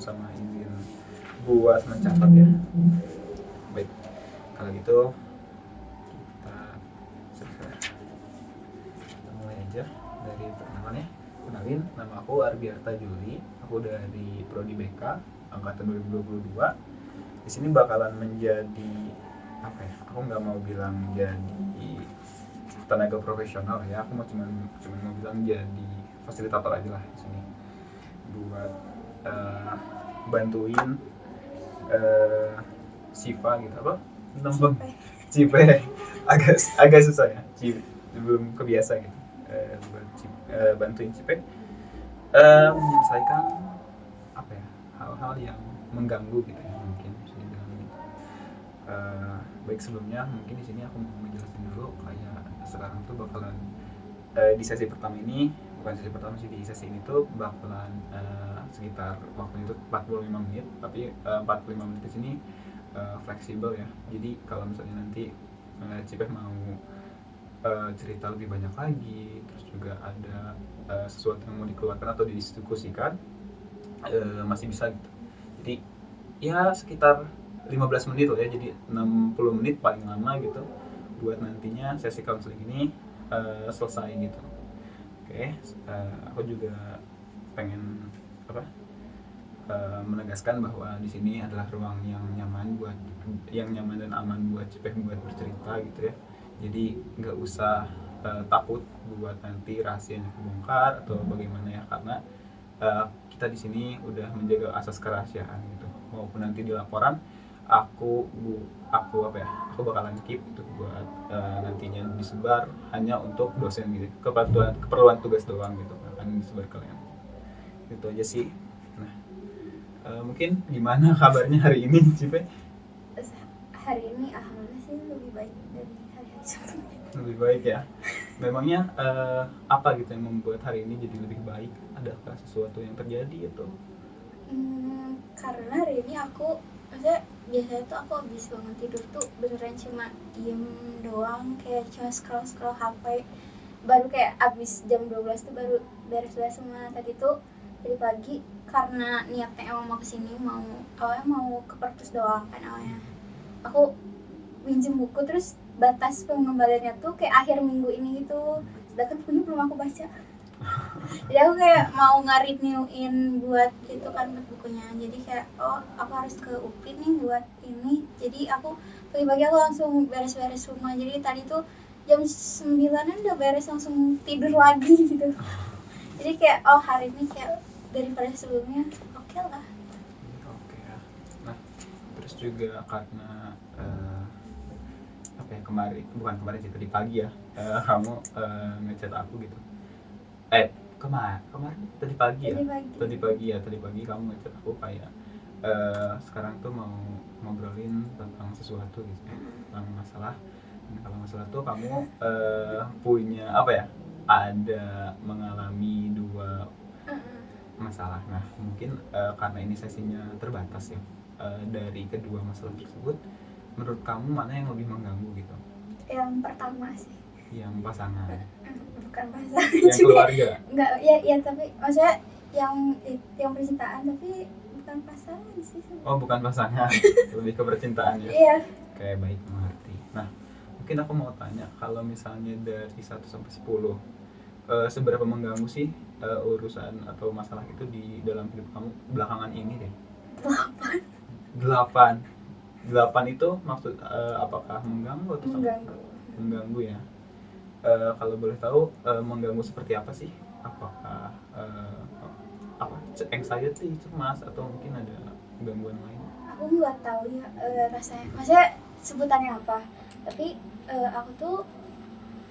sama-sama ingin buat mencatat ya. Baik, kalau gitu kita mulai aja dari perkenalan ya. Kenalin, nama aku Arbiarta Juli, aku dari Prodi BK angkatan 2022. Di sini bakalan menjadi apa ya? Aku nggak mau bilang jadi tenaga profesional ya, aku cuma mau bilang jadi fasilitator aja lah di sini buat bantuin Siva gitu apa nama Cipe agak susah ya belum kebiasa gitu buat bantuin Cipe menyelesaikan apa ya hal-hal yang mengganggu gitu ya mungkin bisa dibilang gitu. Baik sebelumnya mungkin di sini aku mau menjelaskan dulu kayak sekarang tuh bakalan di sesi pertama ini bukan sesi pertama sih di sesi ini tuh bakalan sekitar waktu itu 45 menit tapi 45 menit di sini fleksibel ya jadi kalau misalnya nanti Cipeh mau cerita lebih banyak lagi terus juga ada sesuatu yang mau dikeluarkan atau didiskusikan masih bisa gitu jadi ya sekitar 15 menit lah ya jadi 60 menit paling lama gitu buat nantinya sesi counseling ini selesai gitu. Oke, aku juga pengen apa menegaskan bahwa di sini adalah ruang yang nyaman dan aman buat Cipeh buat bercerita gitu ya. Jadi nggak usah takut buat nanti rahasianya kebongkar atau bagaimana ya karena kita di sini udah menjaga asas kerahasiaan gitu. Maupun nanti di laporan aku aku bakalan keep itu buat nantinya disebar hanya untuk dosen gitu keperluan tugas doang gitu akan disebar ke kalian itu aja sih. Nah mungkin gimana kabarnya hari ini Cipe? Hari ini alhamdulillah sih lebih baik dari hari-hari sebelumnya. Lebih baik ya. Memangnya apa gitu yang membuat hari ini jadi lebih baik? Adakah sesuatu yang terjadi atau? Karena hari ini aku maksudnya biasanya tuh aku habis bangun tidur tuh beneran cuma diem doang kayak cuma scroll HP baru kayak abis jam 12 tuh baru beres-beres semua tadi pagi karena niatnya emang mau kesini awalnya mau ke perpus doang kan awalnya aku pinjem buku terus batas pengembaliannya tuh kayak akhir minggu ini gitu sedangkan bukunya belum aku baca jadi aku kayak mau nge-renewin buat itu kan buat bukunya jadi kayak aku harus ke UPI nih buat ini jadi aku pagi-pagi aku langsung beres-beres rumah jadi tadi tuh jam 9-an udah beres langsung tidur lagi gitu jadi kayak hari ini kayak daripada sebelumnya oke lah. Oke ya. Nah terus juga karena apa ya bukan kemarin sih tadi pagi ya kamu ngechat aku gitu kemarin tadi pagi kamu ngechat aku kayak sekarang tuh mau ngobrolin tentang sesuatu gitu tentang masalah. Nah, kalau masalah tuh kamu punya apa ya ada mengalami dua masalah. Nah mungkin karena ini sesinya terbatas ya dari kedua masalah tersebut menurut kamu mana yang lebih mengganggu gitu? Yang pertama sih yang pasangan bukan pasangan yang keluarga enggak ya tapi maksudnya yang percintaan tapi bukan pasangan sih bukan pasangan lebih ke percintaan ya iya kayak baik mengerti. Nah mungkin aku mau tanya kalau misalnya dari 1 sampai 10 seberapa mengganggu sih urusan atau masalah itu di dalam hidup kamu belakangan ini deh? 8 itu maksud apakah mengganggu atau mengganggu ya? Kalau boleh tahu mengganggu seperti apa sih? Apakah anxiety, cemas atau mungkin ada gangguan lain? Aku nggak tahu ya rasanya maksudnya sebutannya apa tapi aku tuh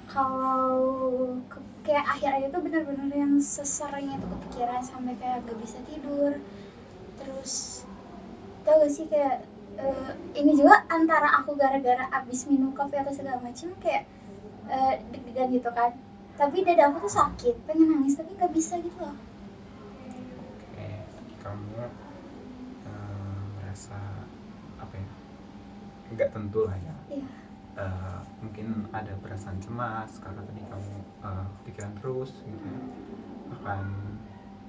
kalau kayak akhir-akhir itu benar-benar yang sesering itu kepikiran sampai kayak gak bisa tidur terus tau gak sih kayak ini juga antara aku gara-gara abis minum kopi atau segala macam kayak deg-degan gitu kan tapi dada aku tuh sakit pengen nangis tapi nggak bisa gitu loh. Oke, kamu merasa apa ya nggak tentu lah ya. Iya. Mungkin ada perasaan cemas karena tadi kamu pikiran terus gitu ya akan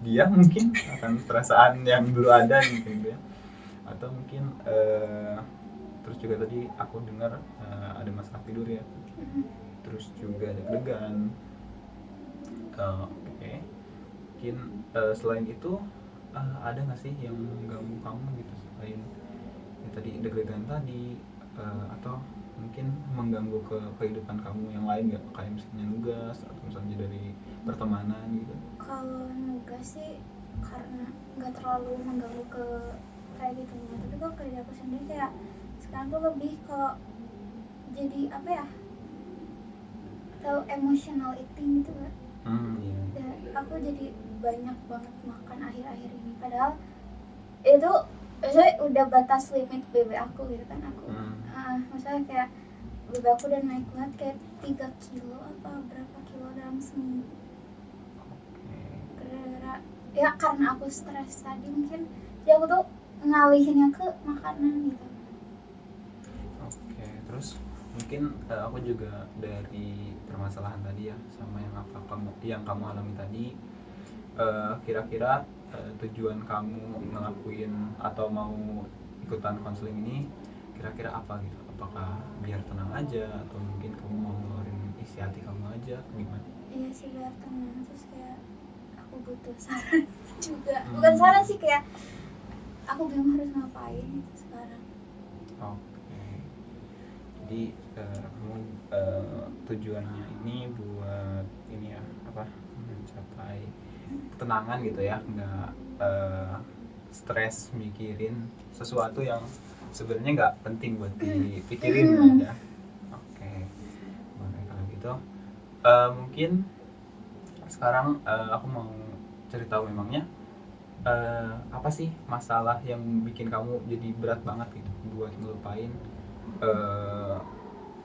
dia mungkin akan perasaan yang dulu ada gitu ya. Atau mungkin terus juga tadi aku dengar ada masalah tidur ya, terus juga deg-degan. Oke. Mungkin selain itu ada nggak sih yang mengganggu kamu gitu selain yang tadi deg-degan tadi, atau mungkin mengganggu ke kehidupan kamu yang lain nggak, kayak misalnya nugas atau misalnya dari pertemanan gitu? Kalau nugas sih karena nggak terlalu mengganggu ke kayak gitu ya, tapi kalau kerja aku sendiri kayak sekarang tuh lebih kalau jadi apa ya, tahu emotional eating gitu kan. Iya. Dan aku jadi banyak banget makan akhir-akhir ini, padahal itu maksudnya udah batas limit BB aku gitu kan. Aku maksudnya kayak BB aku udah naik banget kayak 3 kilo apa berapa kilo dalam seminggu, gara-gara ya karena aku stres tadi mungkin, jadi aku tuh ngalihinnya ke makanan gitu. Oke, terus mungkin aku juga dari permasalahan tadi ya sama yang kamu alami tadi, kira-kira tujuan kamu ngelakuin atau mau ikutan konseling ini kira-kira apa gitu? Apakah biar tenang aja atau mungkin kamu mau ngeluarin isi hati kamu aja, gimana? Iya sih biar tenang, terus kayak aku butuh saran juga, bukan saran sih, kayak aku bingung harus ngapain itu sekarang. Oke. Jadi kamu tujuannya ini buat ini ya, apa, mencapai ketenangan gitu ya, nggak stres mikirin sesuatu yang sebenarnya nggak penting buat dipikirin ya. Oke, boleh kalau gitu. Mungkin sekarang aku mau cerita memangnya apa sih masalah yang bikin kamu jadi berat banget gitu buat ngelupain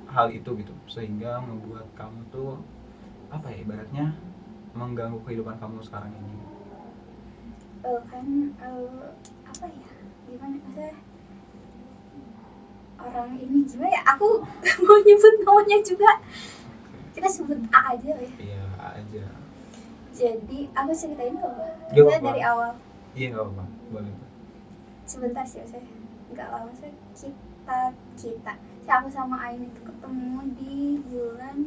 hal itu gitu, sehingga membuat kamu tuh apa ya, ibaratnya mengganggu kehidupan kamu sekarang ini. Kan apa ya, gimana maksudnya, orang ini gimana ya, aku mau nyebut namanya juga, kita sebut A aja ya. Iya aja. Jadi aku ceritain kok Gak kita apa-apa. dari awal. Iya nggak apa-apa, boleh. Sebentar sih, saya nggak lama, saya kita aku sama Ain itu ketemu di bulan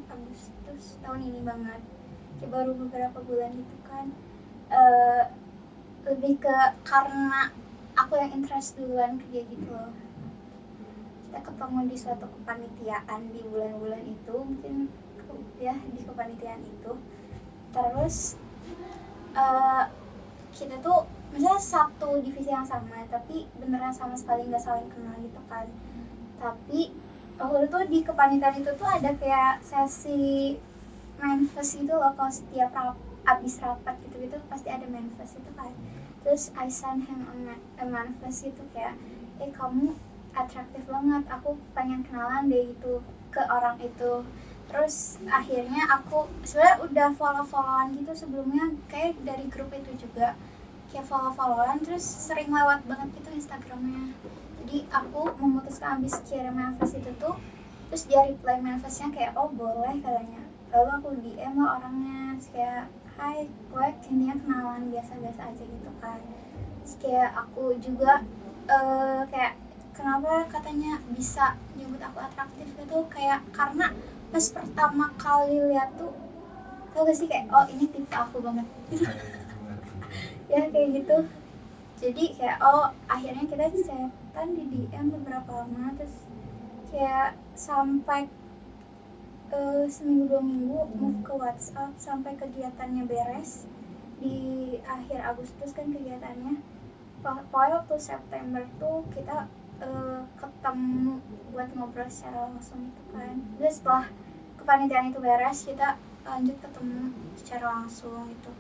Agustus tahun ini banget, kayak baru beberapa bulan gitu kan. Lebih ke karena aku yang interest duluan ke dia gitu loh. Kita ketemu di suatu kepanitiaan di bulan-bulan itu, mungkin ya di kepanitiaan itu. Terus kita tuh misalnya satu divisi yang sama, tapi beneran sama sekali nggak saling kenal gitu kan. Tapi waktu itu di kepanitiaan itu tuh ada kayak sesi manifest gitu loh, kalau setiap abis rapat gitu pasti ada manifest itu kan. Terus I send him a manifest gitu, kayak kamu atraktif banget, aku pengen kenalan deh gitu ke orang itu. Terus akhirnya aku sebenarnya udah follow-followan gitu sebelumnya, kayak dari grup itu juga kayak follow-followan, terus sering lewat banget gitu Instagramnya. Jadi aku memutuskan abis kirim manifest itu tuh, terus dia reply manifestnya kayak oh boleh katanya. Lalu aku DM lah orangnya, kayak hai, gue intinya kenalan biasa-biasa aja gitu kan. Terus kayak aku juga kayak kenapa katanya bisa nyebut aku atraktif gitu, kayak karena pas pertama kali lihat tuh, tau gak sih kayak oh ini tipe aku banget ya kayak gitu. Jadi kayak oh akhirnya kita chatan di DM beberapa lama, terus kayak sampai seminggu 2 minggu move ke WhatsApp sampai kegiatannya beres di akhir Agustus kan kegiatannya. Pokoknya waktu September tuh kita ketemu buat ngobrol secara langsung gitu kan. Terus setelah kepanitiaan itu beres, kita lanjut ketemu secara langsung gitu.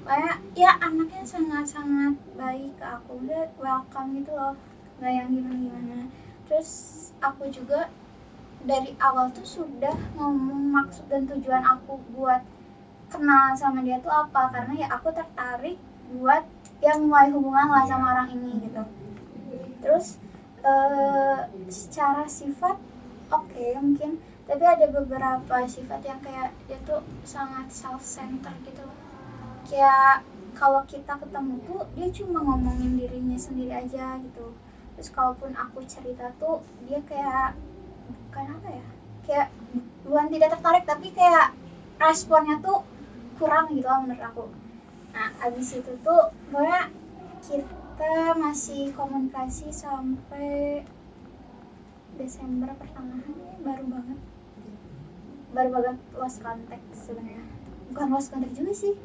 Kayak ya anaknya sangat-sangat baik ke aku, udah welcome gitu loh, nggak yang gimana-gimana. Terus aku juga dari awal tuh sudah ngomong maksud dan tujuan aku buat kenal sama dia tuh apa, karena ya aku tertarik buat yang mulai hubungan lah sama orang ini gitu. Terus secara sifat oke, mungkin, tapi ada beberapa sifat yang kayak dia tuh sangat self-centered gitu, kayak kalau kita ketemu tuh dia cuma ngomongin dirinya sendiri aja gitu. Terus kalaupun aku cerita tuh dia kayak bukan apa ya, kayak bukan tidak tertarik tapi kayak responnya tuh kurang gitu lah menurut aku. Nah abis itu tuh pokoknya kita masih komunikasi sampai Desember pertengahan, baru banget lost contact sebenarnya. Bukan lost contact juga sih,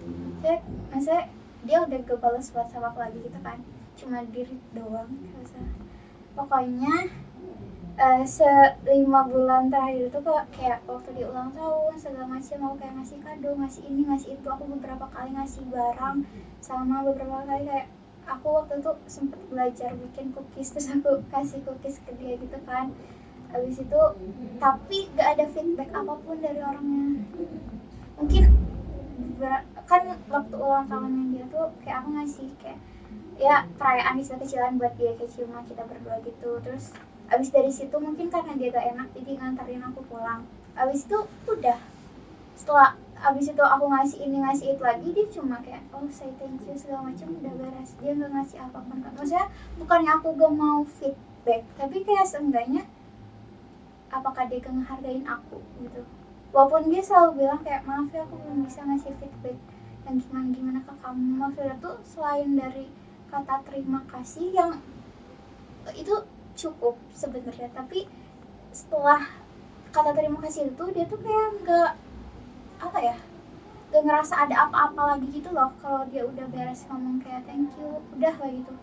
kayak maksudnya dia udah gak balas WhatsApp aku lagi gitu kan, cuma diri doang rasa. Pokoknya 5 bulan terakhir itu kok kayak waktu di ulang tahun segala macam aku kayak ngasih kado, ngasih ini ngasih itu, aku beberapa kali ngasih barang, sama beberapa kali kayak aku waktu itu sempet belajar bikin cookies, terus aku kasih cookies ke dia gitu kan. Habis itu tapi gak ada feedback apapun dari orangnya. Mungkin kan waktu ulang tahunnya dia tuh kayak aku ngasih kayak ya perayaan kecil-kecilan buat dia, kayak cuma kita berdua gitu. Terus abis dari situ mungkin karena dia gak enak jadi nganterin aku pulang. Abis itu udah, setelah abis itu aku ngasih ini ngasih itu lagi, dia cuma kayak oh say thank you segala macam, udah beres. Dia nggak ngasih apapun kan. Maksudnya bukannya aku gak mau feedback, tapi kayak seenggaknya apakah dia gak ngehargain aku gitu. Walaupun dia selalu bilang kayak maaf ya aku belum bisa ngasih feedback yang gimana ke kamu. Maksudnya tuh selain dari kata terima kasih yang itu cukup sebenarnya, tapi setelah kata terima kasih itu dia tuh kayak nggak apa ya, gak ngerasa ada apa-apa lagi gitu loh kalau dia udah beres ngomong kayak thank you, udah lah gitu.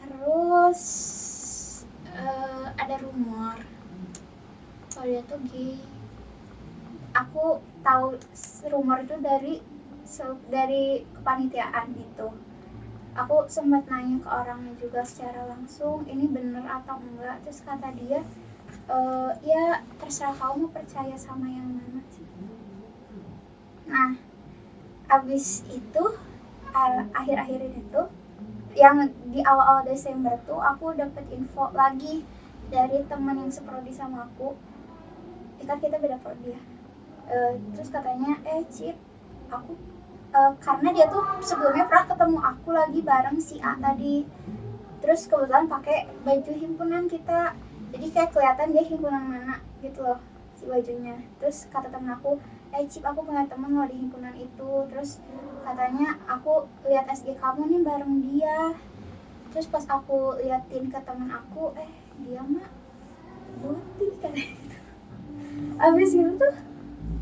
Terus ada rumor kalau dia tuh gay. Aku tahu rumor itu dari kepanitiaan itu. Aku sempat nanya ke orangnya juga secara langsung, ini bener atau enggak. Terus kata dia ya terserah kamu percaya sama yang mana sih. Nah abis itu akhir-akhir ini tuh yang di awal-awal Desember tuh aku dapet info lagi dari teman yang seprodi sama aku. Kan kita beda prodi ya. Terus katanya Cip, aku karena dia tuh sebelumnya pernah ketemu aku lagi bareng si A tadi. Terus kebetulan pakai baju himpunan kita, jadi kayak kelihatan dia himpunan mana gitu loh si bajunya. Terus kata temen aku, Cip aku punya temen loh di himpunan itu. Terus katanya aku lihat SG kamu nih bareng dia. Terus pas aku liatin ke temen aku, dia mah Boti katanya gitu. Abis itu tuh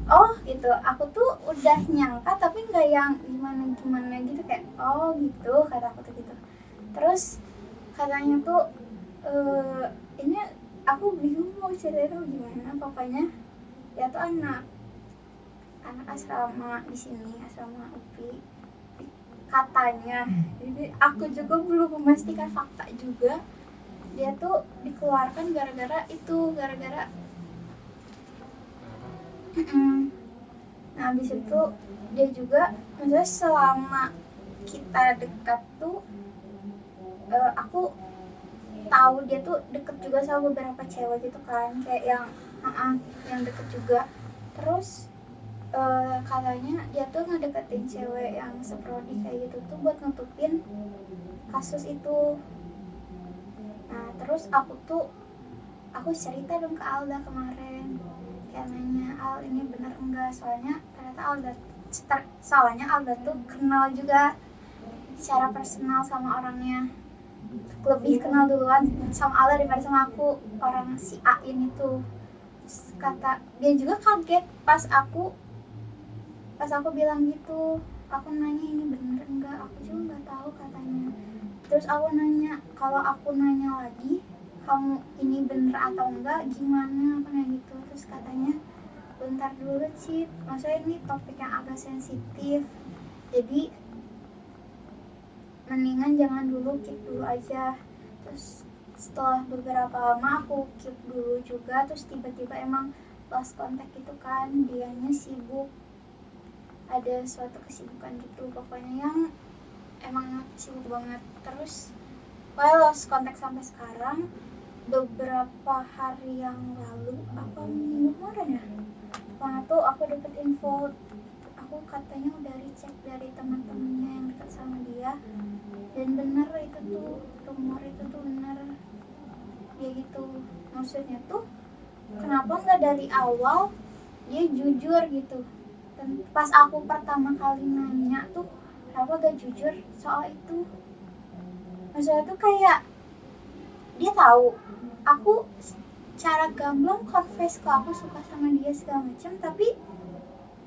oh gitu, aku tuh udah nyangka tapi nggak yang gimana gitu, kayak oh gitu kata aku tuh gitu. Terus katanya tuh ini aku bingung mau cerita gimana. Pokoknya dia tuh anak asrama di sini, asrama UPI katanya. Jadi aku juga belum memastikan fakta juga. Dia tuh dikeluarkan gara-gara nah habis itu dia juga maksudnya selama kita dekat tuh aku tahu dia tuh deket juga sama beberapa cewek gitu kan, kayak yang deket juga. Terus katanya dia tuh ngedeketin cewek yang seprodi kayak gitu tuh buat nutupin kasus itu. Nah terus aku cerita dong ke Alda kemarin, kayak nanya Al ini bener enggak, soalnya Alda tuh kenal juga secara personal sama orangnya, lebih kenal duluan sama Alda daripada sama aku, orang si A ini tuh. Kata dia juga kaget pas aku bilang gitu. Aku nanya ini bener enggak, aku juga nggak tahu katanya. Terus aku nanya, kalau aku nanya lagi kamu ini bener atau enggak gimana, aku nanya gitu. Terus katanya bentar dulu Cip, maksudnya ini topik yang agak sensitif, jadi mendingan jangan dulu, keep dulu aja. Terus setelah beberapa lama aku keep dulu juga, terus tiba-tiba emang lost contact gitu kan, dianya sibuk, ada suatu kesibukan gitu pokoknya yang emang sibuk banget. Terus lost contact sampai sekarang. Beberapa hari yang lalu apa minggu kemarin ya, pokoknya tuh aku dapet info, aku aku katanya udah dicek dari teman-temannya yang dekat sama dia, dan bener itu tuh rumor itu tuh bener. Dia gitu, maksudnya tuh kenapa nggak dari awal dia jujur gitu. Dan pas aku pertama kali nanya tuh kenapa gak jujur soal itu, maksudnya tuh kayak dia tahu aku cara gamblang confess ke aku suka sama dia segala macam, tapi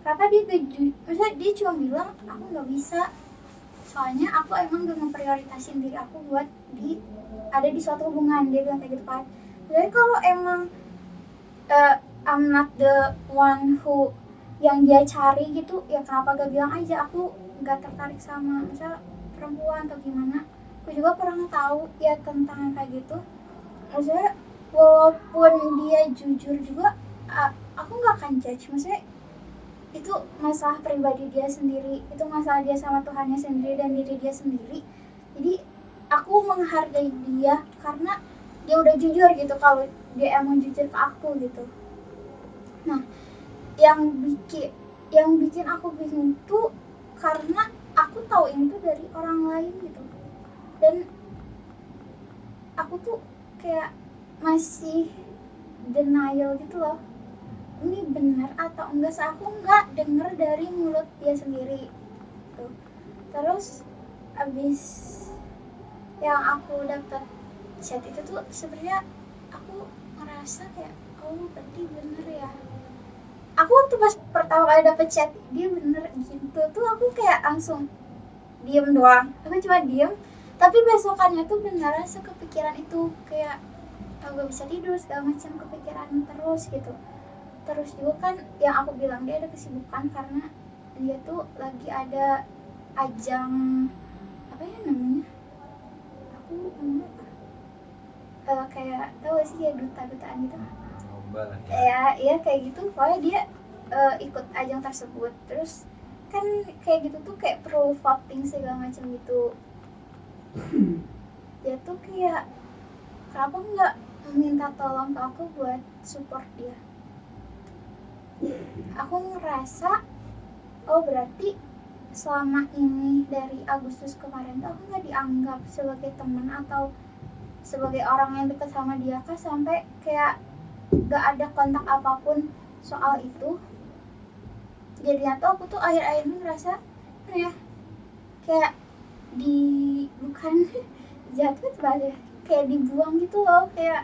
kenapa dia gak maksudnya dia cuma bilang aku nggak bisa, soalnya aku emang gak memprioritasin diri aku buat ada di suatu hubungan, dia bilang kayak gitu kan. Jadi kalau emang I'm not the one who yang dia cari gitu, ya kenapa gak bilang aja aku gak tertarik sama misal perempuan atau gimana. Aku juga kurang tahu ya tentang kayak gitu. Maksudnya walaupun dia jujur juga, aku gak akan judge. Maksudnya itu masalah pribadi dia sendiri, itu masalah dia sama Tuhannya sendiri dan diri dia sendiri. Jadi aku menghargai dia karena dia udah jujur gitu kalau dia emang jujur ke aku gitu. Nah, yang bikin aku bingung tuh karena aku tahu ini tuh dari orang lain gitu, dan aku tuh kayak masih denial gitu loh, ini benar atau enggak. Aku nggak denger dari mulut dia sendiri tuh. Terus abis yang aku dapat chat itu tuh sebenarnya aku ngerasa kayak oh berarti bener ya. Aku waktu pas pertama kali dapet chat dia bener gitu tuh aku kayak langsung diem doang, aku cuma diem. Tapi besokannya tuh beneran sekepikiran itu, kayak aku gak bisa tidur segala macam, kepikiran terus gitu. Terus juga kan yang aku bilang dia ada kesibukan karena dia tuh lagi ada ajang apa ya namanya, aku apa, kayak tau gak sih ya duta-dutaan gitu. Lomba lah ya. Iya kayak gitu, pokoknya dia ikut ajang tersebut. Terus kan kayak gitu tuh kayak perlu voting segala macam gitu. Dia tuh kayak kenapa nggak minta tolong ke aku buat support dia. Aku ngerasa oh berarti selama ini dari Agustus kemarin tuh aku nggak dianggap sebagai teman atau sebagai orang yang dekat sama dia kan, sampai kayak gak ada kontak apapun soal itu. Jadinya tuh aku tuh akhir-akhir ini ngerasa ya kayak bukan jatuh banget, kayak dibuang gitu loh. Kayak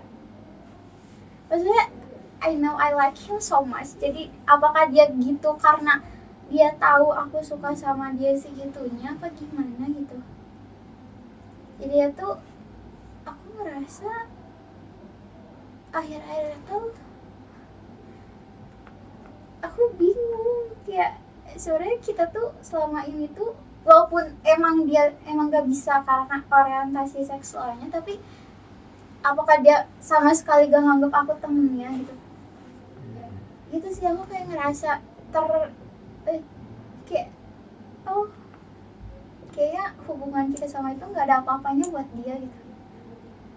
maksudnya I know I like him so much, jadi apakah dia gitu karena dia tahu aku suka sama dia segitunya apa gimana gitu. Jadi ya tuh aku ngerasa akhir-akhir itu aku bingung, kayak sebenarnya kita tuh selama ini tuh walaupun emang gak bisa karena orientasi seksualnya, tapi apakah dia sama sekali gak nganggap aku temennya gitu. Gitu sih aku kayak ngerasa kayak oh kayaknya hubungan kita sama itu gak ada apa-apanya buat dia gitu,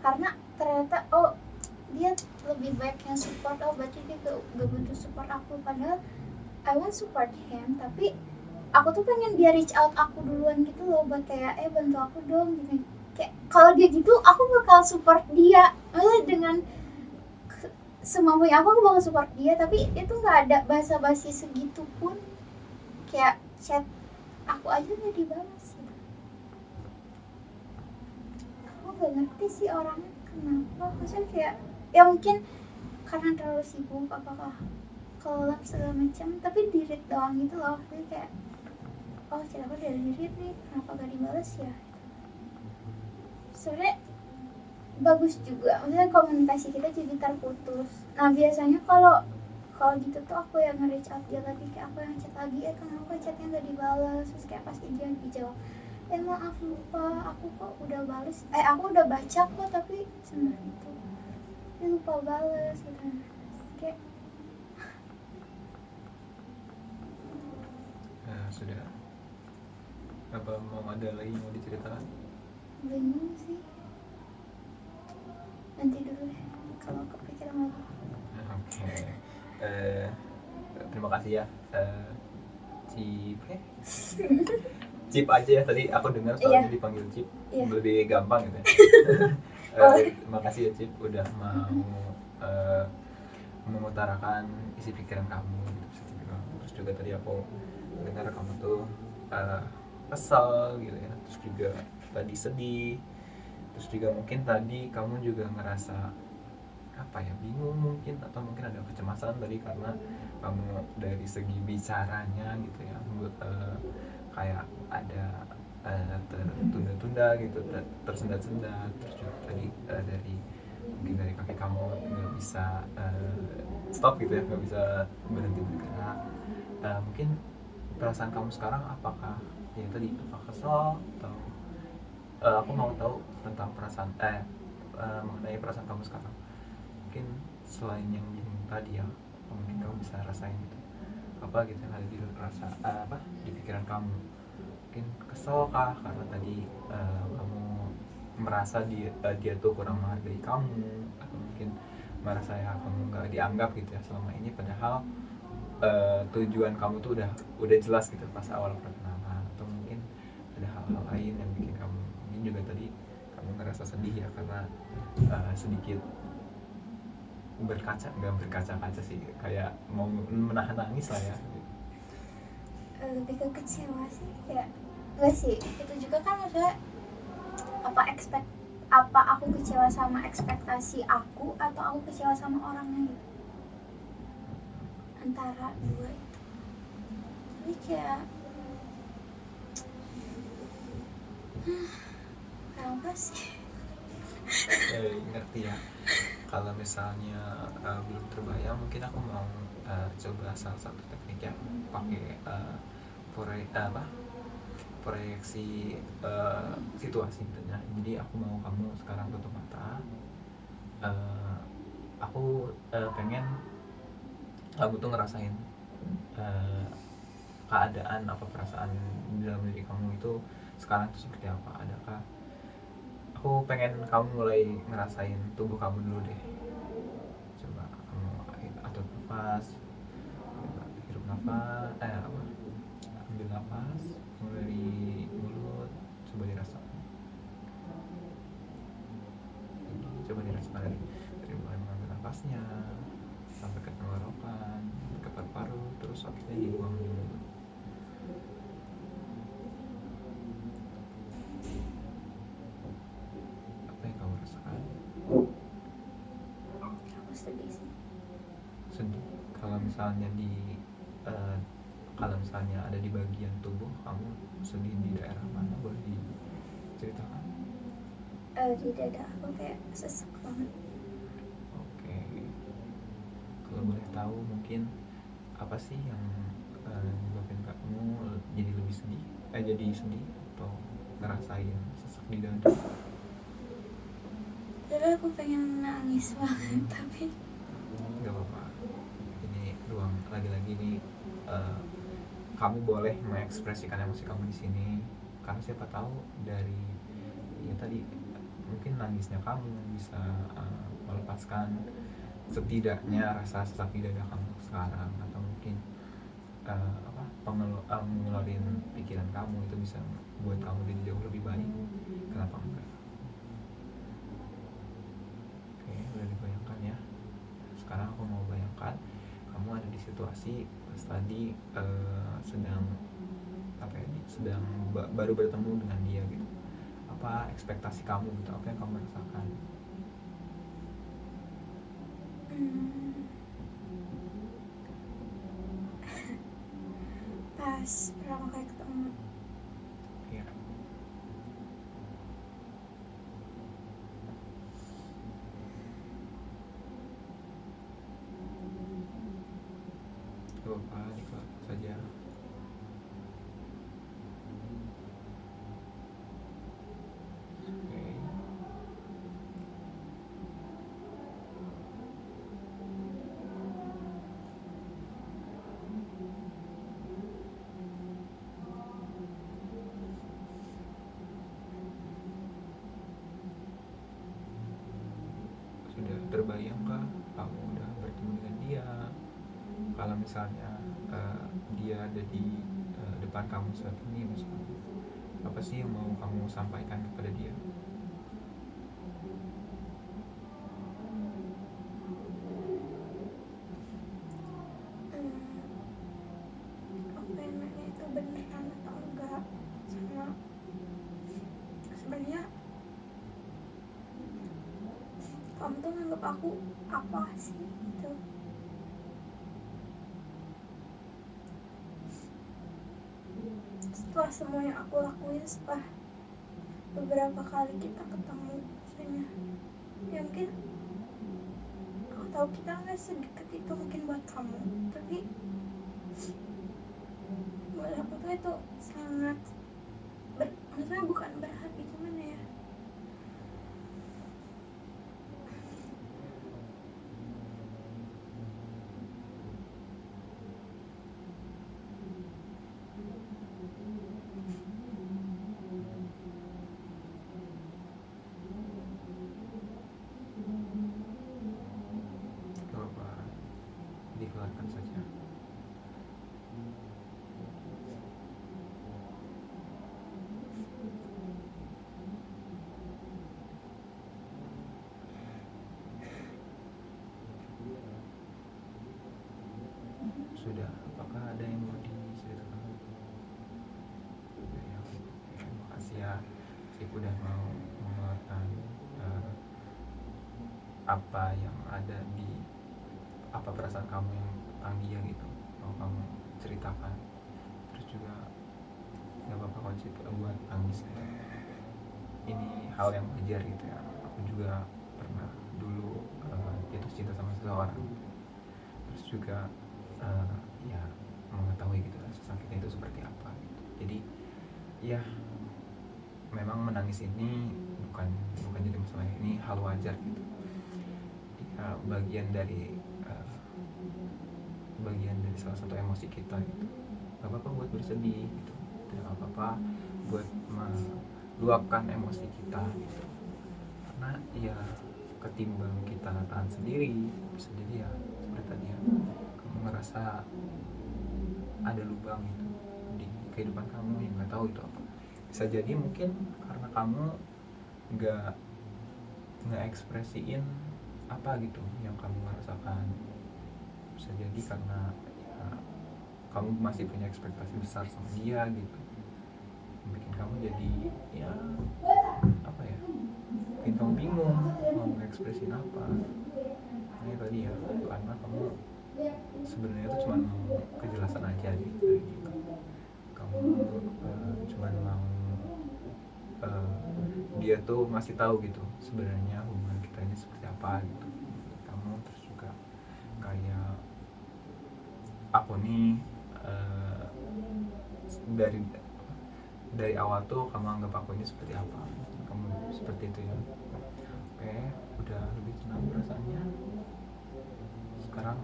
karena ternyata oh dia lebih baik yang support, oh berarti dia gak butuh support aku. Padahal I want support him, tapi aku tuh pengen dia reach out aku duluan gitu loh, buat kayak bantu aku dong gitu. Kayak kalau dia gitu aku bakal support dia, dengan semampunya aku bakal support dia. Tapi itu nggak ada basa-basi segitu pun, kayak chat aku aja nggak dibalas gitu. Aku nggak ngerti sih orangnya kenapa, maksudnya kayak ya mungkin karena terlalu sibuk apakah kelap segala macam, tapi di read doang gitu loh. Jadi kayak oh chat aku dari read nih, kenapa gak dibalas ya. Sebenarnya bagus juga, maksudnya komunikasi kita jadi terputus. Nah biasanya kalau gitu tuh aku yang nge-reach out dia lagi, kayak aku yang chat lagi, kenapa chatnya gak dibalas. Terus kayak pasti dia dijawab maaf lupa, aku kok udah balas, aku udah baca kok, tapi cuma itu dia lupa balas gitu. Kayak Sudah. Apa mau ada lagi mau diceritakan? bingung sih, nanti dulu deh kalau kepikiran lagi. Oke. Terima kasih ya Cipe. Cip aja ya, tadi aku dengar soalnya dipanggil Cip. Iya. Lebih gampang gitu ya. Boleh. Makasih ya Cip udah mau mengutarakan isi pikiran kamu gitu, bisa dibilang. Terus juga tadi aku dengar kamu tuh kesal gitu ya, terus juga tadi sedih, terus juga mungkin tadi kamu juga ngerasa apa ya, bingung mungkin, atau mungkin ada kecemasan tadi karena kamu dari segi bicaranya gitu ya, kayak ada tertunda-tunda gitu, tersendat-sendat. Terus juga tadi dari mungkin dari kaki kamu nggak bisa stop gitu ya, nggak bisa berhenti bergerak. Mungkin perasaan kamu sekarang apakah ya tadi, apakah kesal, atau aku mau tahu tentang perasaan mengenai perasaan kamu sekarang, mungkin selain yang bingung tadi ya, mungkin kamu bisa rasain gitu apa gitu yang ada di rasa di pikiran kamu. Mungkin kesel kah karena tadi kamu merasa dia tuh kurang menghargai kamu, atau mungkin merasa ya kamu nggak dianggap gitu ya selama ini, padahal tujuan kamu tuh udah jelas gitu pas awal perkenalan. Atau mungkin ada hal-hal lain yang bikin kamu, mungkin juga tadi kamu ngerasa sedih ya karena sedikit nggak berkaca-kaca sih, kayak mau menahan nangis lah ya. Lebih ke kecewa sih, kayak enggak sih, itu juga kan maksudnya apa aku kecewa sama ekspektasi aku atau aku kecewa sama orangnya gitu, antara dua itu. Jadi kayak apa sih, Ngerti ya. Kalau misalnya belum terbayang, mungkin aku mau coba salah satu teknik yang pakai proyeksi situasi gitu ya. Jadi aku mau kamu sekarang tutup mata. Aku pengen kamu tuh ngerasain keadaan apa, perasaan di dalam diri kamu itu sekarang tuh seperti apa. Adakah, aku pengen kamu mulai ngerasain tubuh kamu dulu deh. Coba kamu atur nafas, hirup nafas, ambil nafas dari mulut, coba dirasakan. Coba dirasakan dari mulai mengambil nafasnya sampai ke tenggorokan, sampai ke paru-paru, terus akhirnya dibuang di mulut. Apa yang kamu rasakan? aku sedih sih. Sedih. Kalau misalnya kalau misalnya ada di bagian tubuh kamu sedih di daerah mana, boleh diceritakan? Di dada aku kayak sesek banget. Oke. Kalau boleh tahu mungkin apa sih yang nyebabin kamu jadi lebih sedih? Jadi sedih atau ngerasain sesak di dada? Jadi aku pengen nangis banget tapi Gak apa-apa. Ini ruang, lagi-lagi nih kamu boleh mengekspresikan emosi kamu di sini, karena siapa tahu dari ya tadi mungkin nangisnya kamu bisa melepaskan setidaknya rasa sesak di dada kamu sekarang, atau mungkin ngeluarin pikiran kamu, itu bisa buat kamu jadi jauh lebih baik. Kenapa enggak? Oke, udah dibayangkan ya. Sekarang aku mau bayangkan kamu ada di situasi pas tadi sedang baru bertemu dengan dia gitu. Apa ekspektasi kamu gitu, apa yang kamu rasakan? pas pertama kali ketemu Iya. Gak apa-apa, nikmat saja. Oke. Sudah terbayangkah kamu udah bertemu dengan dia? Kalau misalnya dia ada di depan kamu saat ini misalnya, apa sih yang mau kamu sampaikan kepada dia? Apa yang nanya itu beneran atau enggak, sama sebenarnya kamu tuh nganggap aku apa sih gitu. Setelah semua yang aku lakuin, setelah beberapa kali kita ketemu, misalnya ya mungkin aku tahu kita nggak sedekat itu mungkin buat kamu, tapi buat aku tuh itu sangat maksudnya bukan berarti gimana ya, Coba dikeluarkan saja. Sudah, apakah ada yang mau diceritakan? Ya, terima kasih ya, Sip udah mau mengeluarkan apa yang ada di apa perasaan kamu yang tentang dia gitu, mau kamu ceritakan. Terus juga nggak apa-apa kalau Sip buat tangis gitu. Ini hal yang wajar gitu ya. Aku juga pernah dulu jatuh cinta sama seseorang. Terus juga ya mengetahui gitu rasa sakitnya itu seperti apa gitu. Jadi ya memang menangis ini bukan jadi masalah, ini hal wajar gitu. Ya bagian dari salah satu emosi kita gitu. Gak apa-apa buat bersedih gitu, tidak apa-apa buat meluapkan emosi kita gitu. Karena ya ketimbang kita tahan sendiri, bisa jadi ya seperti tadi ya, kamu ngerasa ada lubang itu di kehidupan kamu yang nggak tahu itu apa. Bisa jadi mungkin karena kamu nggak ngeekspresiin apa gitu yang kamu rasakan. Bisa jadi karena ya, kamu masih punya ekspektasi besar sama dia gitu, bikin kamu jadi ya apa ya, bikin kamu bingung mau ngekspresin apa. Ini tadi ya, karena kamu sebenarnya itu cuma mau kejelasan aja gitu dari dia. Kamu cuma mau dia tuh masih tahu gitu sebenarnya hubungan kita ini seperti apa gitu kamu. Terus juga kayak aku nih dari awal tuh kamu anggap aku ini seperti apa, kamu seperti itu ya. Oke, udah lebih tenang perasaannya sekarang.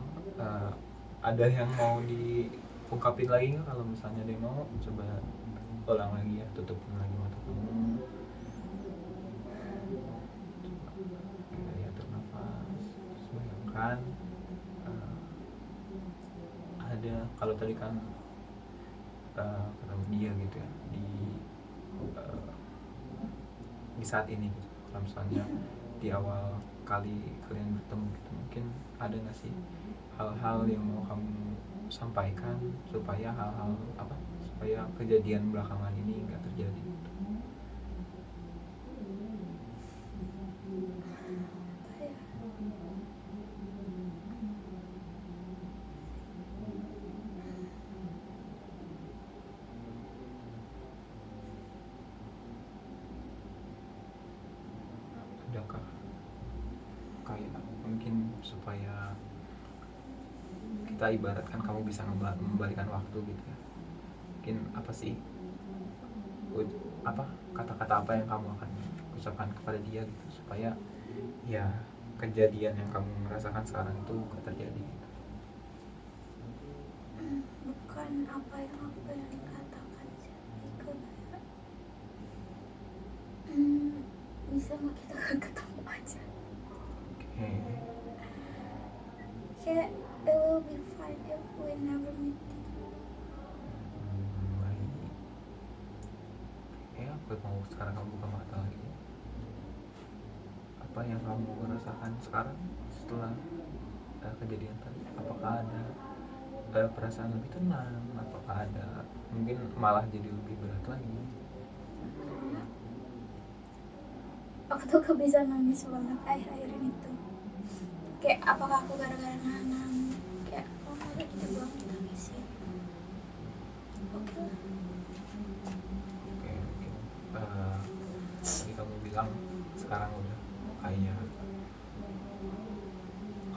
Ada yang mau diungkapin lagi nggak? Kalau misalnya ada yang mau, coba ulang lagi ya, tutupin lagi mata kamu. Coba ya, bernafas. Terus bayangkan ada, kalau tadi kan ketemu dia gitu ya di saat ini gitu. Kalau misalnya di awal kali kalian bertemu gitu, mungkin ada nggak sih hal-hal yang mau kamu sampaikan supaya supaya kejadian belakangan ini nggak terjadi gitu. apa ya, Adakah kayak mungkin supaya kita ibaratkan kamu bisa membalikan waktu gitu ya, mungkin apa sih kata-kata apa yang kamu akan ucapkan kepada dia gitu supaya ya kejadian yang kamu merasakan sekarang itu gak terjadi gitu. bukan apa yang aku pengen katakan sih, lebih ke kayak bisa nggak kita ketemu aja, Oke. kayak it will be fine if we never meet gitu. apa yang kamu rasakan sekarang setelah kejadian tadi? Apakah ada perasaan lebih tenang? Apakah ada mungkin malah jadi lebih berat lagi? Aku tuh kebiasaan nangis banget akhir-akhir ini tuh. Kayak apakah aku gara-gara nahan, kayak ada kita buang nangis ya. Oke lah. Oke, mungkin tadi kamu bilang sekarang udah kayak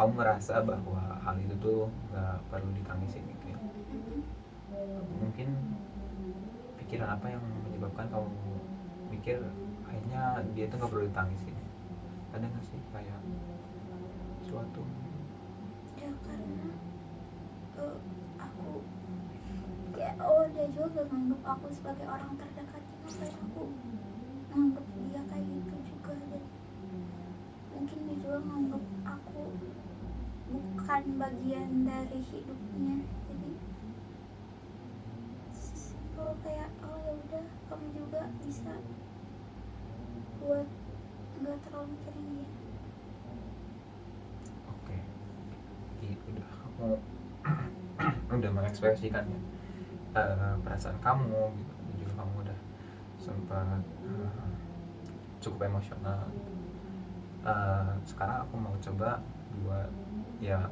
kamu merasa bahwa hal itu tuh nggak perlu ditangisin gitu ya. Mungkin pikiran apa yang menyebabkan kamu mikir kayaknya dia tuh nggak perlu ditangisin? Ada nggak sih kayak suatu? Ya karena aku kayak dia juga gak nganggep aku sebagai orang terdekatnya, ngapain aku nganggep dia kayak gitu juga. Dan mungkin dia juga nganggep aku bukan bagian dari hidupnya. Jadi kalau kayak ya udah, kamu juga bisa buat nggak terlalu mikirin dia. Oke, jadi udah kamu udah mengekspresikan ya, perasaan kamu gitu, dan juga kamu udah sempat cukup emosional. Sekarang aku mau coba buat ya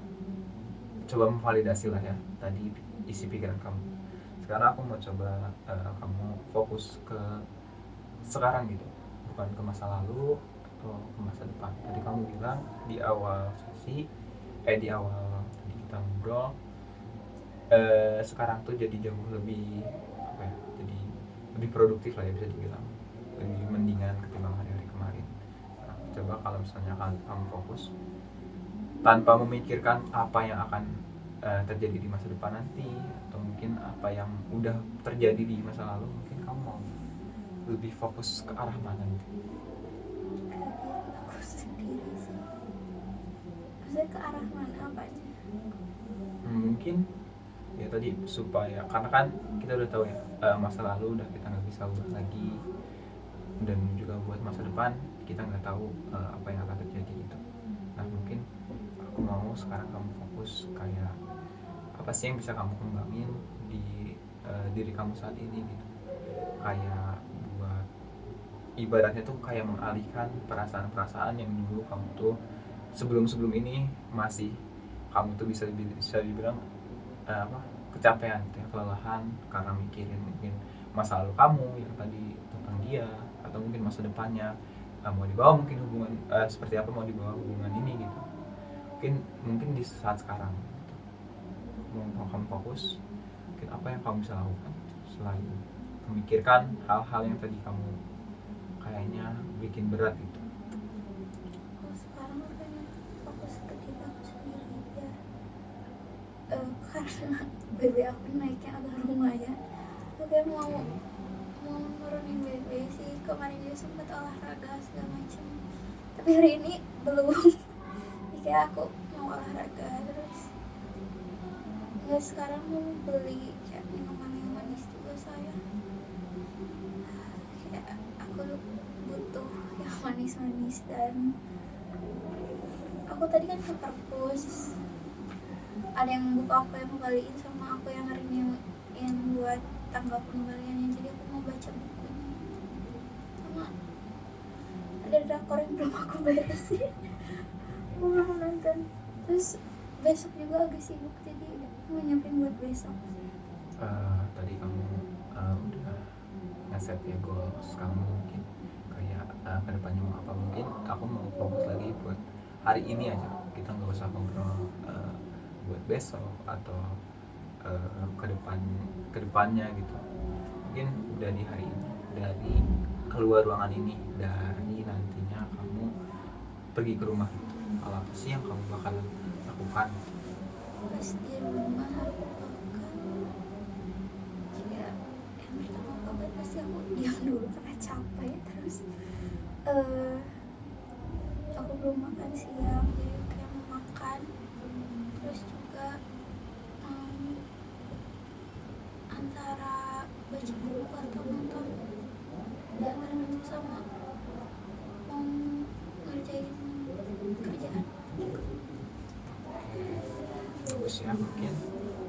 coba memvalidasi lah ya tadi isi pikiran kamu. Sekarang aku mau coba kamu fokus ke sekarang gitu, bukan ke masa lalu atau ke masa depan. Tadi kamu bilang di awal sesi di awal tadi kita ngobrol, sekarang tuh jadi jauh lebih apa ya, jadi lebih produktif lah ya, bisa dibilang lebih mendingan ketimbang hari-hari kemarin. Nah, coba kalau misalnya kamu fokus tanpa memikirkan apa yang akan terjadi di masa depan nanti, atau mungkin apa yang udah terjadi di masa lalu, mungkin kamu mau lebih fokus ke arah mana gitu? Ke diri aku sendiri sih. Maksudnya ke arah mana apanya? Mungkin ya tadi supaya, karena kan kita udah tahu ya, masa lalu udah kita nggak bisa ubah lagi, dan juga buat masa depan kita nggak tahu apa yang akan terjadi gitu. Nah mungkin aku mau sekarang kamu fokus kayak apa sih yang bisa kamu kembangin di diri kamu saat ini gitu, kayak buat ibaratnya tuh kayak mengalihkan perasaan-perasaan yang dulu kamu tuh sebelum ini masih kamu tuh bisa dibilang apa, kecapean gitu ya, kelelahan karena mikirin mungkin masa lalu kamu yang tadi tentang dia, atau mungkin masa depannya mau dibawa mungkin hubungan seperti apa, mau dibawa hubungan ini gitu. Mungkin di saat sekarang gitu, mau kamu fokus mungkin apa yang kamu bisa lakukan selain memikirkan hal-hal yang tadi kamu kayaknya bikin berat gitu. Kalau sekarang pengen fokus ke diri aku sendiri ya. Karena BB aku naiknya agak lumayan. Aku kayak mau nurunin BB sih. Kemarin juga sempat olahraga segala macam, tapi hari ini belum. Jadi kayak aku mau olahraga terus nggak, sekarang mau beli kayak minuman yang manis juga saya. Kayak aku butuh yang manis-manis. Dan aku tadi kan ke perpus, ada yang buku aku yang mau balikin sama aku yang hari ini yang buat tanggal pengembaliannya. Jadi aku mau baca bukunya, sama ada drakor yang belum aku beresin. Aku belum nonton. Terus besok juga agak sibuk, jadi mau nyiapin buat besok. Tadi kamu udah nge-set ya goals kamu, mungkin kayak kedepannya mau apa. Mungkin aku mau fokus lagi buat hari ini aja, kita nggak usah ngobrol buat besok atau kedepannya gitu. Mungkin dari hari ini, dari keluar ruangan ini, dari nantinya kamu pergi ke rumah gitu, hal apa sih yang kamu bakal lakukan? Pas di rumah aku bakal kayak yang pertama banget pasti aku diam dulu karena capek. Terus aku belum makan siang, jadi kayak mau makan. Terus juga antara baca buku atau nonton dan itu sama mau ngerjain Terus ya mungkin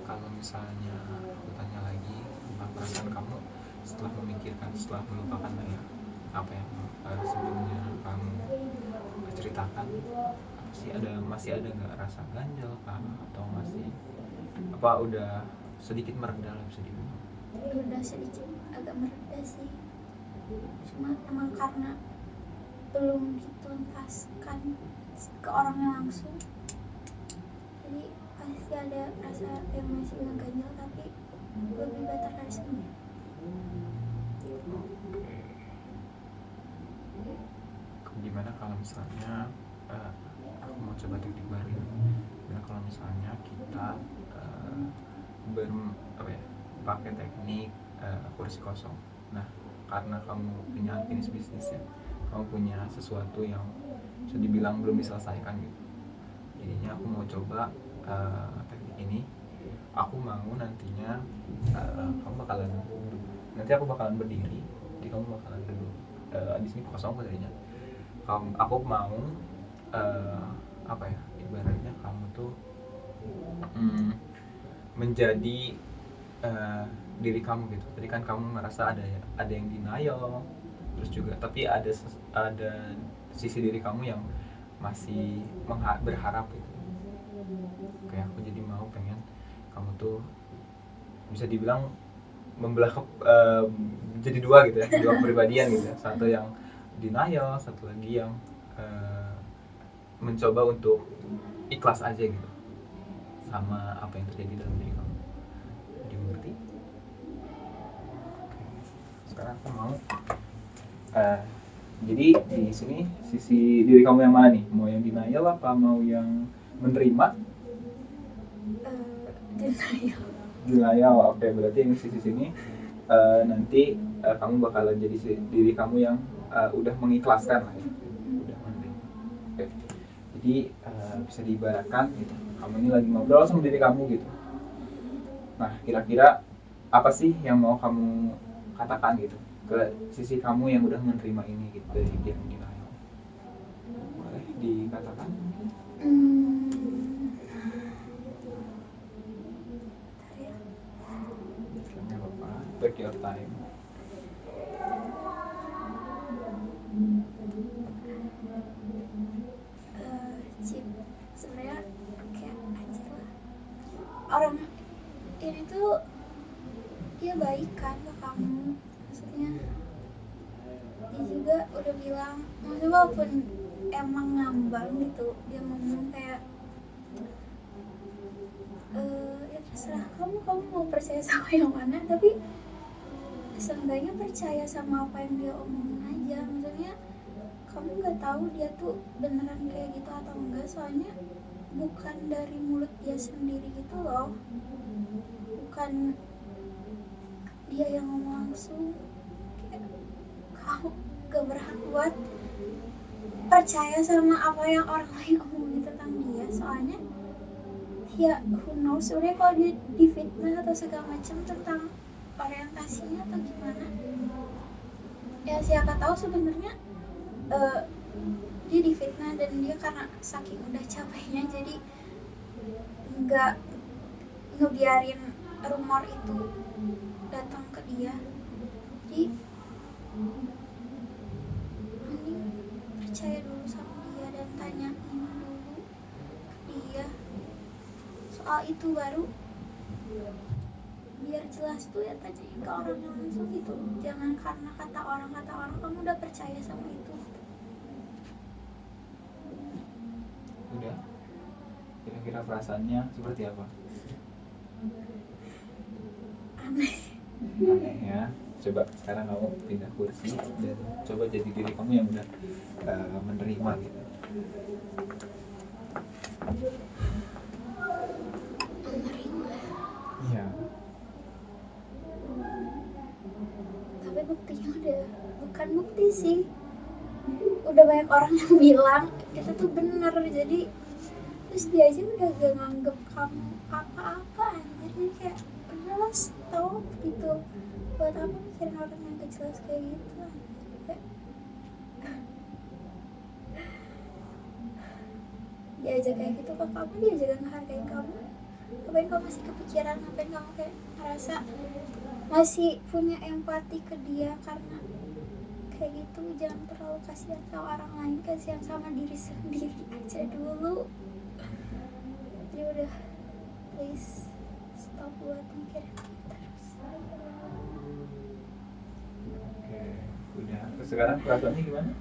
kalau misalnya aku tanya lagi tentang perasaan kamu setelah memikirkan, setelah melupakan lah ya apa yang sebelumnya kamu ceritakan, apa sih, masih ada nggak rasa ganjel kah, atau masih apa udah sedikit mereda lah bisa dibilang? Udah sedikit agak mereda sih, cuma emang karena belum dituntaskan ke orangnya langsung, jadi pasti ada rasa yang masih ngeganjel, tapi lebih better dari sebelumnya. Gimana kalau misalnya aku mau coba teknik baru ya. Gimana kalau misalnya kita apa ya, pakai teknik kursi kosong. Nah, karena kamu punya unfinished business ya, kamu punya sesuatu yang bisa dibilang belum diselesaikan gitu. Jadinya aku mau coba teknik ini. Aku mau nantinya kamu bakalan nanti aku bakalan berdiri, jadi kamu bakalan duduk di sini kosong posisinya. Aku mau apa ya, ibaratnya kamu tuh menjadi diri kamu gitu. Tadi kan kamu merasa ada yang denial, terus juga tapi ada sisi diri kamu yang masih berharap gitu. Kayak aku jadi mau pengen kamu tuh bisa dibilang membelah jadi dua gitu ya, dua kepribadian gitu ya. Satu yang denial, satu lagi yang mencoba untuk ikhlas aja gitu sama apa yang terjadi dalam diri kamu. Dimengerti? Sekarang aku mau jadi di sini sisi diri kamu yang mana nih? Mau yang denial apa mau yang menerima? Denial. Oke, berarti yang sisi sini nanti kamu bakalan jadi diri kamu yang udah mengikhlaskan lah ya. Udah menerima. Oke. Jadi bisa diibaratkan gitu, kamu ini lagi ngobrol sama diri kamu gitu. Nah, kira-kira apa sih yang mau kamu katakan gitu ke sisi kamu yang udah menerima ini gitu dari yang denial? Boleh dikatakan? Nggak apa-apa, take your time. Sebenarnya kayak anjir lah, orang ini tuh dia baik kan ke kamu, maksudnya dia juga udah bilang, maksudnya walaupun emang ngambang gitu, dia ngomong kayak ya terserah kamu mau percaya sama yang mana, tapi seenggaknya percaya sama apa yang dia omongin aja. Maksudnya kamu nggak tahu dia tuh beneran kayak gitu atau enggak, soalnya bukan dari mulut dia sendiri gitu loh, bukan dia yang ngomong langsung. Kayak kamu gak berhak buat percaya sama apa yang orang lain omongin tentang dia, soalnya ya who knows sebenarnya kalau dia difitnah atau segala macam tentang orientasinya atau gimana ya, siapa tahu sebenarnya dia difitnah dan dia karena saking udah capeknya jadi nggak ngebiarin rumor itu datang ke dia. Jadi mending percaya dulu sama dia dan tanyain dulu ke dia soal itu, baru biar jelas tuh ya tanyain ke orang yang langsung gitu. Jangan karena kata orang kamu udah percaya sama itu. Udah? Kira-kira perasaannya seperti apa? Aneh ya. Coba sekarang kamu pindah kursi dan coba jadi diri kamu yang udah menerima gitu. menerima, Iya. tapi buktinya udah bukan bukti sih, udah banyak orang yang bilang itu tuh bener, jadi terus dia aja udah gak nganggep kamu apa-apa anjir. Jadi kayak udahlah stop gitu, buat apa mikirin orang yang gak jelas kayak gitu anjir. Kayak dia aja kayak gitu ke kamu, dia aja gak ngehargain kamu, ngapain kamu masih kepikiran, ngapain kamu kayak ngerasa masih punya empati ke dia, karena kayak gitu. Jangan terlalu kasihan sama orang lain, kasihan sama diri sendiri aja dulu. Jadi udah, please stop buat mikirin terus. Oke, udah. Terus sekarang perasaannya gimana?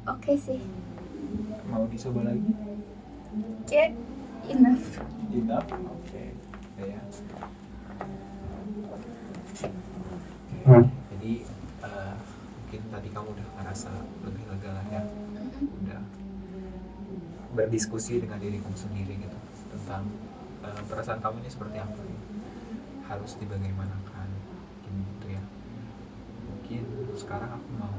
Oke sih, Mau dicoba lagi? kayak enough. Enough? Oke. Ya. Jadi mungkin tadi kamu udah ngerasa lebih lega lah ya, udah berdiskusi dengan diri kamu sendiri gitu tentang perasaan kamu ini seperti apa, harus dibagaimanakan gitu ya. Mungkin sekarang aku mau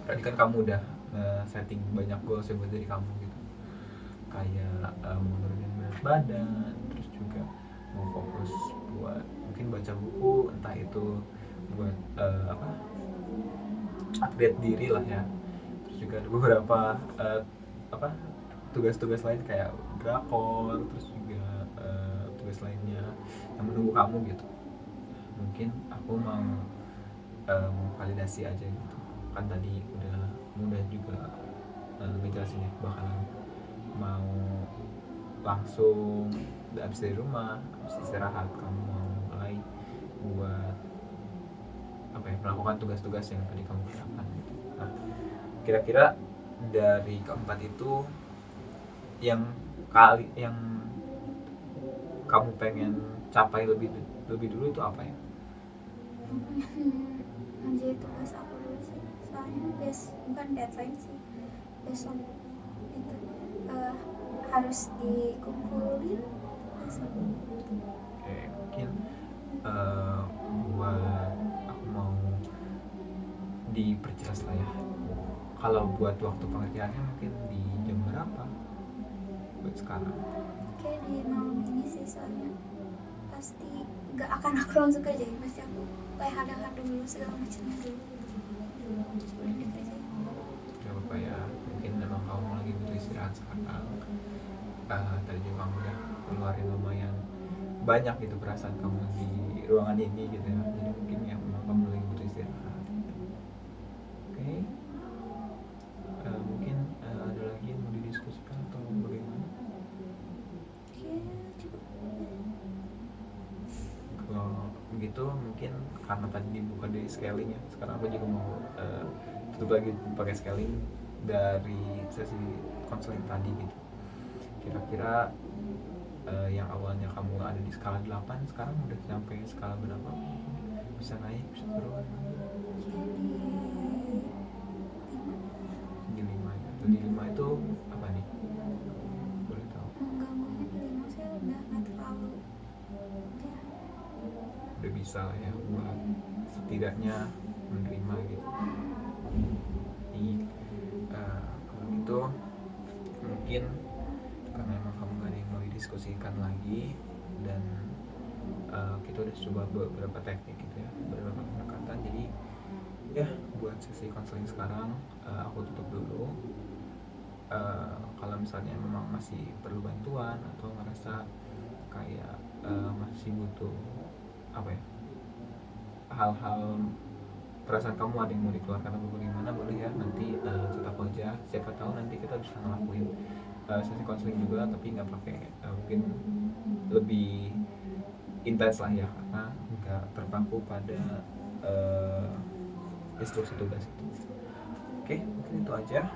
tadi kan kamu udah setting banyak goals buat diri kamu gitu, kayak menurunin berat badan, terus juga mau fokus buat mungkin baca buku, entah itu buat upgrade diri lah ya. Terus juga ada beberapa tugas-tugas lain kayak drakor, terus juga tugas lainnya yang menunggu kamu gitu. Mungkin aku mau validasi aja gitu, kan tadi udah juga ngejelasin ya, bakalan mau langsung habis dari rumah, habis istirahat kamu mau mulai buat melakukan tugas-tugas yang tadi kamu kerjakan gitu. Nah, kira-kira dari keempat itu yang kamu pengen capai lebih dulu itu apa ya? Ngerjain tugas aku dulu sih, soalnya bukan deadline sih, besok itu harus dikumpulin besok. Oke, mungkin buat aku mau diperjelas lah ya, kalau buat waktu pengerjaannya mungkin di jam berapa buat sekarang? Kayak di malam ini sih, soalnya pasti gak akan aku langsung kerjain, pasti aku kayak hadang-hadang dulu segala macamnya dulu sebelum dikerjain. Gak apa-apa ya, mungkin memang kamu lagi butuh istirahat sekarang. Tadi juga kamu udah keluarin lumayan banyak gitu perasaan kamu di ruangan ini gitu ya, jadi mungkin ya memang kamu lagi butuh istirahat. Oke. Mungkin ada lagi yang mau didiskusikan atau bagaimana? Cukup. Kalau begitu mungkin karena tadi dibuka dari scaling ya, sekarang aku juga mau tutup lagi pakai scaling dari sesi konseling tadi gitu. Kira-kira yang awalnya kamu ada di skala 8 sekarang udah sampai skala berapa? Bisa naik, bisa turun? Di 5 ya. Di 5 itu apa nih? Boleh tahu? Mengganggunya di 5 saya udah gak terlalu ya. Udah bisa lah ya buat setidaknya menerima gitu. Jadi kalau gitu mungkin karena emang kamu gak ada yang mau didiskusikan lagi, dan kita udah coba beberapa teknik gitu ya, beberapa pendekatan. Jadi ya buat sesi konseling sekarang aku tutup dulu. Kalau misalnya memang masih perlu bantuan atau merasa kayak masih butuh hal-hal perasaan kamu ada yang mau dikeluarkan atau bagaimana, boleh ya nanti chat aku aja, siapa tahu nanti kita bisa ngelakuin sesi konseling juga, tapi nggak pakai mungkin lebih intens lah ya, karena nggak terpaku pada instruksi tugas itu. Oke, mungkin itu aja.